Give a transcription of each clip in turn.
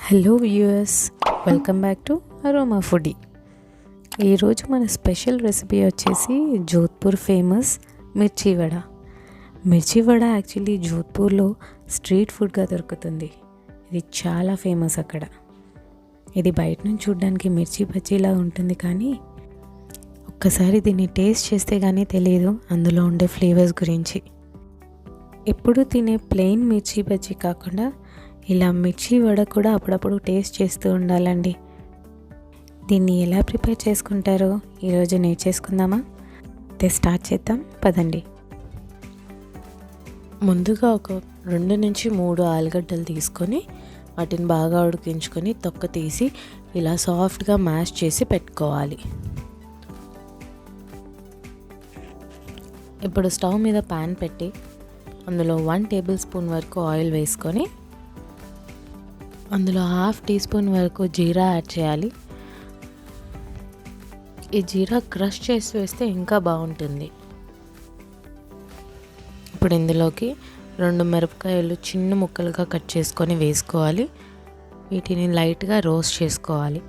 Hello viewers, welcome back to aroma foodie. ఈరోజు మన special recipe వచ్చేసి జోధ్పూర్ ఫేమస్ మిర్చి వడ. మిర్చి వడ యాక్చువల్లీ జోధ్పూర్లో స్ట్రీట్ ఫుడ్గా దొరుకుతుంది. ఇది చాలా ఫేమస్ అక్కడ. ఇది బయట నుంచి చూడడానికి మిర్చి బజ్జీలా ఉంటుంది, కానీ ఒక్కసారి దీన్ని టేస్ట్ చేస్తే కానీ తెలియదు అందులో ఉండే ఫ్లేవర్స్ గురించి. ఎప్పుడు తినే ప్లెయిన్ మిర్చి బజ్జీ కాకుండా ఇలా మిర్చి వడ కూడా అప్పుడప్పుడు టేస్ట్ చేస్తూ ఉండాలండి. దీన్ని ఎలా ప్రిపేర్ చేసుకుంటారో ఈరోజు నేర్చేసుకుందామా? అయితే స్టార్ట్ చేద్దాం పదండి. ముందుగా ఒక 2 నుంచి 3 ఆలుగడ్డలు తీసుకొని వాటిని బాగా ఉడికించుకొని తొక్క తీసి ఇలా సాఫ్ట్గా మ్యాష్ చేసి పెట్టుకోవాలి. ఇప్పుడు స్టవ్ మీద ప్యాన్ పెట్టి అందులో 1 టేబుల్ స్పూన్ వరకు ఆయిల్ వేసుకొని అందులో 1/2 టీ స్పూన్ వరకు జీరా యాడ్ చేయాలి. ఈ జీరా క్రష్ చేసి వేస్తే ఇంకా బాగుంటుంది. ఇప్పుడు ఇందులోకి 2 మిరపకాయలు చిన్న ముక్కలుగా కట్ చేసుకొని వేసుకోవాలి. వీటిని లైట్గా రోస్ట్ చేసుకోవాలి.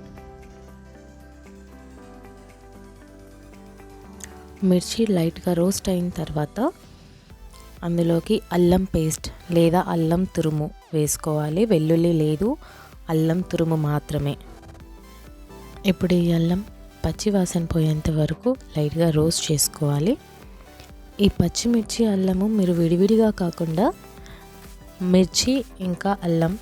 మిర్చి లైట్గా రోస్ట్ అయిన తర్వాత అందులోకి అల్లం పేస్ట్ లేదా అల్లం తురుము వేసుకోవాలి. వెల్లుల్లి లేదు, అల్లం తురుము మాత్రమే. ఇప్పుడు ఈ అల్లం పచ్చి వాసన పోయేంత వరకు లైట్గా రోస్ట్ చేసుకోవాలి. ఈ పచ్చిమిర్చి అల్లము మీరు విడివిడిగా కాకుండా మిర్చి ఇంకా అల్లం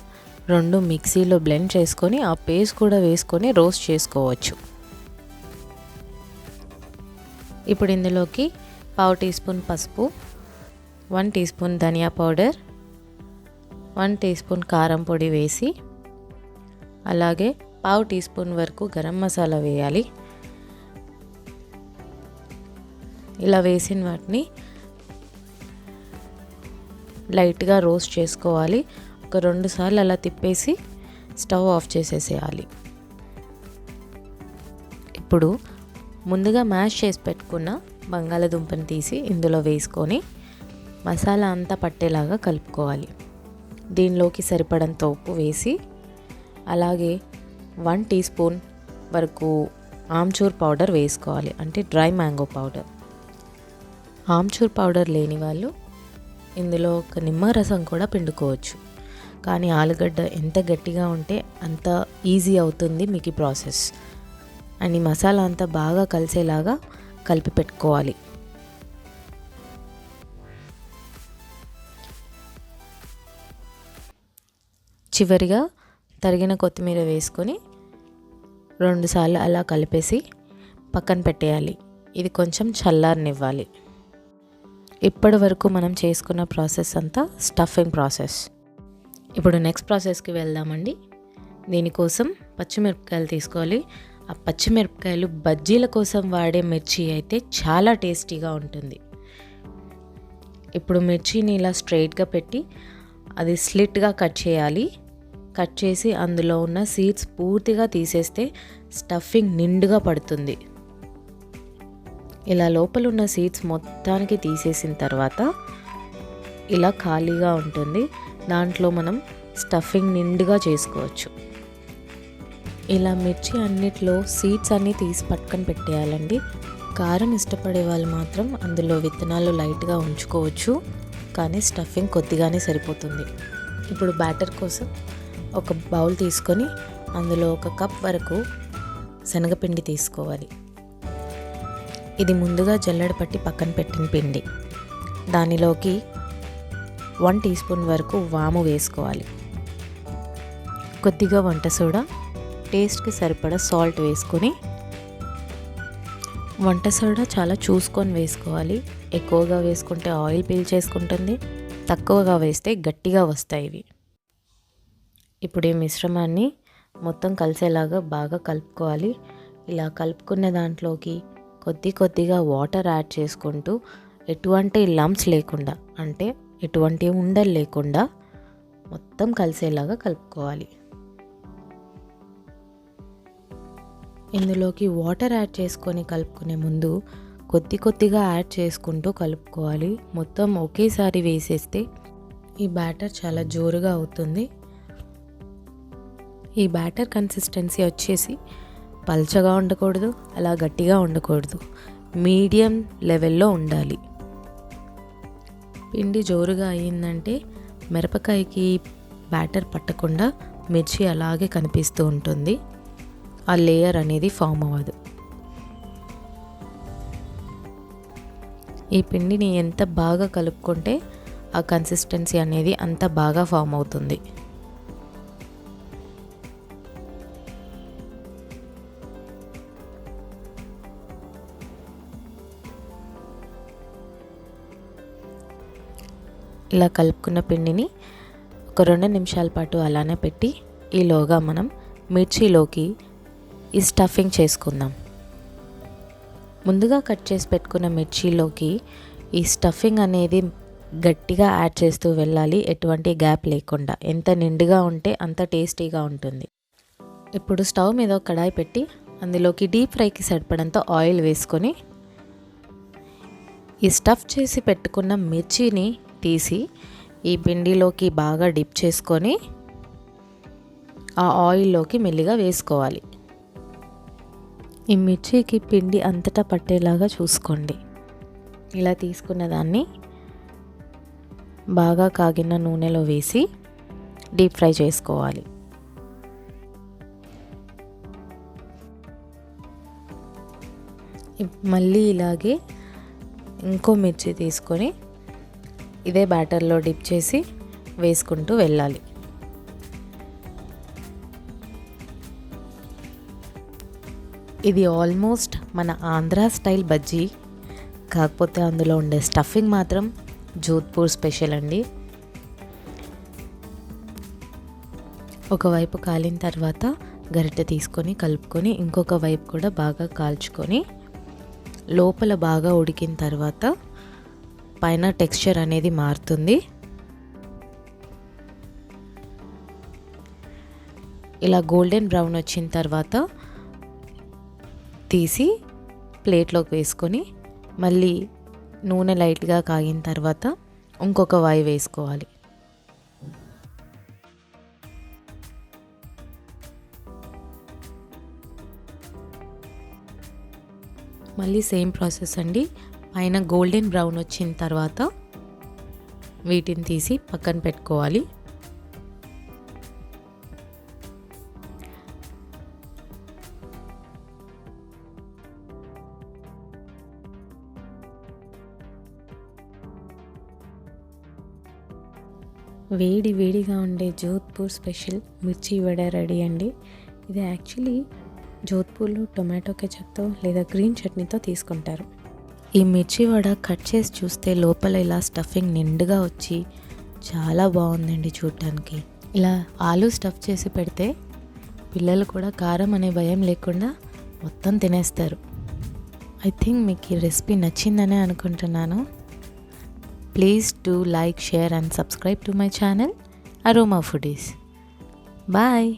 2 మిక్సీలో బ్లెండ్ చేసుకొని ఆ పేస్ట్ కూడా వేసుకొని రోస్ట్ చేసుకోవచ్చు. ఇప్పుడు ఇందులోకి 1/2 టీ స్పూన్ పసుపు, 1 టీ స్పూన్ ధనియా పౌడర్, 1 టీ స్పూన్ కారం పొడి వేసి అలాగే 1/2 టీ స్పూన్ వరకు గరం మసాలా వేయాలి. ఇలా వేసిన వాటిని లైట్గా రోస్ట్ చేసుకోవాలి. ఒక 2 సార్లు అలా తిప్పేసి స్టవ్ ఆఫ్ చేసేసేయాలి. ఇప్పుడు ముందుగా మ్యాష్ చేసి పెట్టుకున్న బంగాళదుంపని తీసి ఇందులో వేసుకొని మసాలా అంతా పట్టేలాగా కలుపుకోవాలి. దీనిలోకి సరిపడంత ఉప్పు వేసి అలాగే 1 టీ స్పూన్ వరకు ఆమ్చూర్ పౌడర్ వేసుకోవాలి, అంటే dry mango powder. Amchur powder లేని వాళ్ళు ఇందులో ఒక నిమ్మరసం కూడా పిండుకోవచ్చు. కానీ ఆలుగడ్డ ఎంత గట్టిగా ఉంటే అంత ఈజీ అవుతుంది మీకు ఈ ప్రాసెస్. అండ్ ఈ మసాలా అంతా బాగా కలిసేలాగా కలిపి పెట్టుకోవాలి. చివరిగా తరిగిన కొత్తిమీర వేసుకొని 2 సార్లు అలా కలిపేసి పక్కన పెట్టేయాలి. ఇది కొంచెం చల్లారనివ్వాలి. ఇప్పటి వరకు మనం చేసుకున్న ప్రాసెస్ అంతా స్టఫింగ్ ప్రాసెస్. ఇప్పుడు నెక్స్ట్ ప్రాసెస్కి వెళ్దామండి. దీనికోసం పచ్చిమిరపకాయలు తీసుకోవాలి. ఆ పచ్చిమిరపకాయలు బజ్జీల కోసం వాడే మిర్చి అయితే చాలా టేస్టీగా ఉంటుంది. ఇప్పుడు మిర్చిని ఇలా స్ట్రైట్గా పెట్టి అది స్లిట్గా కట్ చేయాలి. కట్ చేసి అందులో ఉన్న సీడ్స్ పూర్తిగా తీసేస్తే స్టఫింగ్ నిండుగా పడుతుంది. ఇలా లోపల ఉన్న సీడ్స్ మొత్తానికి తీసేసిన తర్వాత ఇలా ఖాళీగా ఉంటుంది. దాంట్లో మనం స్టఫింగ్ నిండుగా చేసుకోవచ్చు. ఇలా మిర్చి అన్నిట్లో సీడ్స్ అన్నీ తీసి పట్టుకొని పెట్టేయాలండి. కారం ఇష్టపడే వాళ్ళు మాత్రం అందులో విత్తనాలు లైట్గా ఉంచుకోవచ్చు, కానీ స్టఫింగ్ కొద్దిగానే సరిపోతుంది. ఇప్పుడు బ్యాటర్ కోసం ఒక బౌల్ తీసుకొని అందులో 1 కప్ వరకు శనగపిండి తీసుకోవాలి. ఇది ముందుగా జల్లెడ పట్టి పక్కన పెట్టిన పిండి. దానిలోకి 1 టీ స్పూన్ వరకు వాము వేసుకోవాలి. కొద్దిగా వంట సోడా, టేస్ట్కి సరిపడా సాల్ట్ వేసుకొని, వంట సోడా చాలా చూసుకొని వేసుకోవాలి. ఎక్కువగా వేసుకుంటే ఆయిల్ పీల్చేసుకుంటుంది, తక్కువగా వేస్తే గట్టిగా వస్తాయి ఇవి. ఇప్పుడు ఈ మిశ్రమాన్ని మొత్తం కలిసేలాగా బాగా కలుపుకోవాలి. ఇలా కలుపుకున్న దాంట్లోకి కొద్దిగా వాటర్ యాడ్ చేసుకుంటూ ఎటువంటి లంప్స్ లేకుండా, అంటే ఎటువంటి ఉండలు లేకుండా మొత్తం కలిసేలాగా కలుపుకోవాలి. ఇందులోకి వాటర్ యాడ్ చేసుకొని కలుపుకునే ముందు కొద్దిగా యాడ్ చేసుకుంటూ కలుపుకోవాలి. మొత్తం ఒకేసారి వేసేస్తే ఈ బ్యాటర్ చాలా జోరుగా అవుతుంది. ఈ బ్యాటర్ కన్సిస్టెన్సీ వచ్చేసి పల్చగా ఉండకూడదు, అలా గట్టిగా ఉండకూడదు, మీడియం లెవెల్లో ఉండాలి. పిండి జోరుగా అయ్యిందంటే మిరపకాయకి బ్యాటర్ పట్టకుండా మిర్చి అలాగే కనిపిస్తూ ఉంటుంది, ఆ లేయర్ అనేది ఫామ్ అవ్వదు. ఈ పిండిని ఎంత బాగా కలుపుకుంటే ఆ కన్సిస్టెన్సీ అనేది అంత బాగా ఫామ్ అవుతుంది. ఇలా కలుపుకున్న పిండిని ఒక 2 నిమిషాల పాటు అలానే పెట్టి ఈలోగా మనం మిర్చిలోకి ఈ స్టఫింగ్ చేసుకుందాం. ముందుగా కట్ చేసి పెట్టుకున్న మిర్చిలోకి ఈ స్టఫింగ్ అనేది గట్టిగా యాడ్ చేస్తూ వెళ్ళాలి, ఎటువంటి గ్యాప్ లేకుండా. ఎంత నిండుగా ఉంటే అంత టేస్టీగా ఉంటుంది. ఇప్పుడు స్టవ్ మీద ఒక కడాయి పెట్టి అందులోకి డీప్ ఫ్రైకి సరిపడంత ఆయిల్ వేసుకొని ఈ స్టఫ్ చేసి పెట్టుకున్న మిర్చిని తీసి ఈ పిండిలోకి బాగా డిప్ చేసుకొని ఆ ఆయిల్లోకి మెల్లిగా వేసుకోవాలి. ఈ మిర్చికి పిండి అంతటా పట్టేలాగా చూసుకోండి. ఇలా తీసుకున్న దాన్ని బాగా కాగిన నూనెలో వేసి డీప్ ఫ్రై చేసుకోవాలి. మళ్ళీ ఇలాగే ఇంకో మిర్చి తీసుకొని ఇదే బ్యాటర్లో డిప్ చేసి వేసుకుంటూ వెళ్ళాలి. ఇది ఆల్మోస్ట్ మన ఆంధ్ర స్టైల్ బజ్జీ, కాకపోతే అందులో ఉండే స్టఫింగ్ మాత్రం జోధ్పూర్ స్పెషల్ అండి. ఒకవైపు కాలిన తర్వాత గరిటె తీసుకొని కలుపుకొని ఇంకొక వైపు కూడా బాగా కాల్చుకొని లోపల బాగా ఉడికిన తర్వాత పైన టెక్స్చర్ అనేది మారుతుంది. ఇలా గోల్డెన్ బ్రౌన్ వచ్చిన తర్వాత తీసి ప్లేట్లోకి వేసుకొని మళ్ళీ నూనె లైట్గా కాగిన తర్వాత ఇంకొక వాయి వేసుకోవాలి. మళ్ళీ సేమ్ ప్రాసెస్ అండి. పైన గోల్డెన్ బ్రౌన్ వచ్చిన తర్వాత వీటిని తీసి పక్కన పెట్టుకోవాలి. వేడి వేడిగా ఉండే జోధ్పూర్ స్పెషల్ మిర్చి వడ రెడీ అండి. ఇది యాక్చువల్లీ జోధ్పూర్లో టొమాటో కెచప్తో లేదా గ్రీన్ చట్నీతో తీసుకుంటారు. ఈ మిర్చి వడ కట్ చేసి చూస్తే లోపల ఇలా స్టఫింగ్ నిండుగా వచ్చి చాలా బాగుందండి చూడటానికి. ఇలా ఆలు స్టఫ్ చేసి పెడితే పిల్లలు కూడా కారం అనే భయం లేకుండా మొత్తం తినేస్తారు. ఐ థింక్ మీకు ఈ రెసిపీ నచ్చిందనే అనుకుంటున్నాను. Please do like, share and subscribe to my channel Aroma Foodies. Bye.